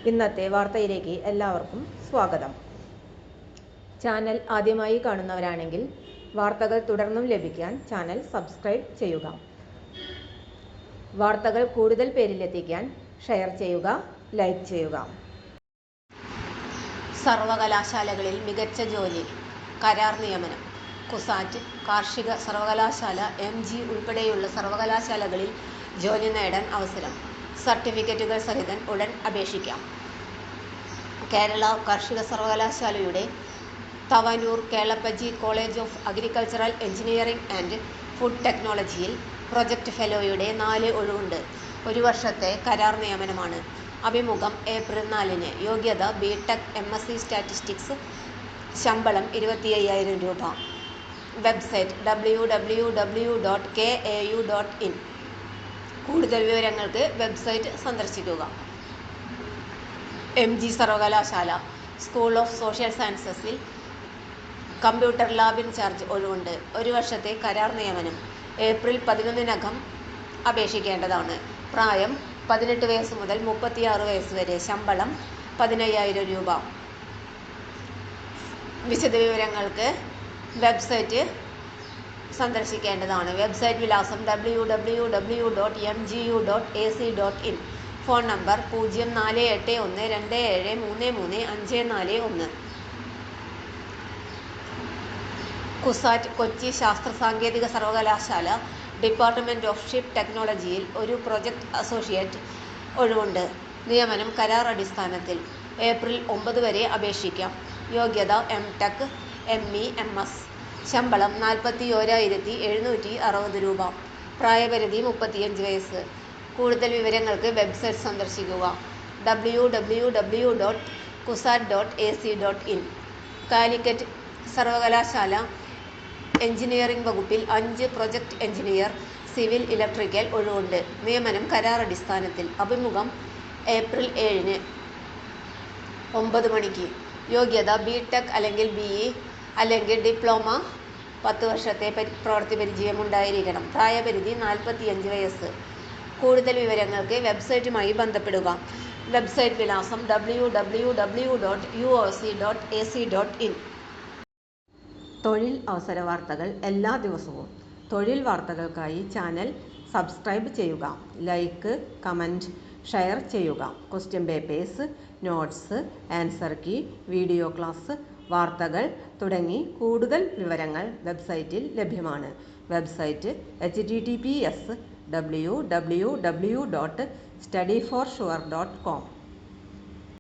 ഇന്നത്തെ വാർത്തയിലേക്ക് എല്ലാവർക്കും സ്വാഗതം. ചാനൽ ആദ്യമായി കാണുന്നവരാണെങ്കിൽ വാർത്തകൾ തുടർന്നും ലഭിക്കാൻ ചാനൽ സബ്സ്ക്രൈബ് ചെയ്യുക. വാർത്തകൾ കൂടുതൽ പേരിലെത്തിക്കാൻ ഷെയർ ചെയ്യുക, ലൈക്ക് ചെയ്യുക. സർവകലാശാലകളിൽ മികച്ച ജോലി, കരാർ നിയമനം. കുസാറ്റ് കാർഷിക സർവകലാശാല, MG ഉൾപ്പെടെയുള്ള സർവകലാശാലകളിൽ ജോലി നേടാൻ അവസരം. സർട്ടിഫിക്കറ്റുകൾ സഹിതം ഉടൻ അപേക്ഷിക്കാം. കേരള കാർഷിക സർവകലാശാലയുടെ Thavanur Kelappaji college of agricultural engineering and food ടെക്നോളജിയിൽ പ്രൊജക്ട് ഫെലോയുടെ 4 ഒഴിവുണ്ട്. 1 വർഷത്തെ കരാർ നിയമനമാണ്. അഭിമുഖം ഏപ്രിൽ 4-ന്. യോഗ്യത BTech MSc സ്റ്റാറ്റിസ്റ്റിക്സ്. ശമ്പളം 25,000 രൂപ. Website www.kau.in. കൂടുതൽ വിവരങ്ങൾക്ക് വെബ്സൈറ്റ് സന്ദർശിക്കുക. MG സർവകലാശാല സ്കൂൾ ഓഫ് സോഷ്യൽ സയൻസസിൽ കമ്പ്യൂട്ടർ ലാബ് ഇൻചാർജ് ഒഴിവുണ്ട്. 1 വർഷത്തെ കരാർ നിയമനം. ഏപ്രിൽ 11-നകം അപേക്ഷിക്കേണ്ടതാണ്. പ്രായം 18 വയസ്സ് മുതൽ 36 വയസ്സ് വരെ. ശമ്പളം 15,000 രൂപ. വിശദവിവരങ്ങൾക്ക് വെബ്സൈറ്റ് സന്ദർശിക്കേണ്ടതാണ്. വെബ്സൈറ്റ് വിലാസം www.mgu.ac.in. Phone number 048127335541. CUSAT Kochi ശാസ്ത്ര സാങ്കേതിക സർവകലാശാല ഡിപ്പാർട്ട്മെന്റ് ഓഫ് ഷിപ്പ് ടെക്നോളജിയിൽ ഒരു പ്രൊജക്ട് അസോസിയേറ്റ് ഒഴിവുണ്ട്. നിയമനം കരാർ അടിസ്ഥാനത്തിൽ. ഏപ്രിൽ 9 വരെ അപേക്ഷിക്കാം. യോഗ്യത MTech, ME, MS. ശമ്പളം 41,760 രൂപ. പ്രായപരിധി 35 വയസ്സ്. കൂടുതൽ വിവരങ്ങൾക്ക് വെബ്സൈറ്റ് സന്ദർശിക്കുക. www.kusat.ac.in. കാലിക്കറ്റ് സർവകലാശാല എഞ്ചിനീയറിംഗ് വകുപ്പിൽ 5 പ്രൊജക്ട് എഞ്ചിനീയർ സിവിൽ ഇലക്ട്രിക്കൽ ഒഴിവുണ്ട്. നിയമനം കരാർ അടിസ്ഥാനത്തിൽ. അഭിമുഖം ഏപ്രിൽ 7-ന് 9 മണിക്ക്. യോഗ്യത BTech അല്ലെങ്കിൽ BE അല്ലെങ്കിൽ ഡിപ്ലോമ. 10 വർഷത്തെ പ്രവൃത്തി പരിചയം ഉണ്ടായിരിക്കണം. പ്രായപരിധി 45 വയസ്സ്. കൂടുതൽ വിവരങ്ങൾക്ക് വെബ്സൈറ്റുമായി ബന്ധപ്പെടുക. വെബ്സൈറ്റ് വിലാസം www.uoc.ac.in. തൊഴിൽ അവസര വാർത്തകൾ എല്ലാ ദിവസവും. തൊഴിൽ വാർത്തകൾക്കായി ചാനൽ സബ്സ്ക്രൈബ് ചെയ്യുക. ലൈക്ക്, കമൻറ്റ്, ഷെയർ ചെയ്യുക. Question papers, notes, answer key, video class, വാർത്തകൾ തുടങ്ങി കൂടുതൽ വിവരങ്ങൾ വെബ്സൈറ്റിൽ ലഭ്യമാണ്. Website https://www.studyforsure.com.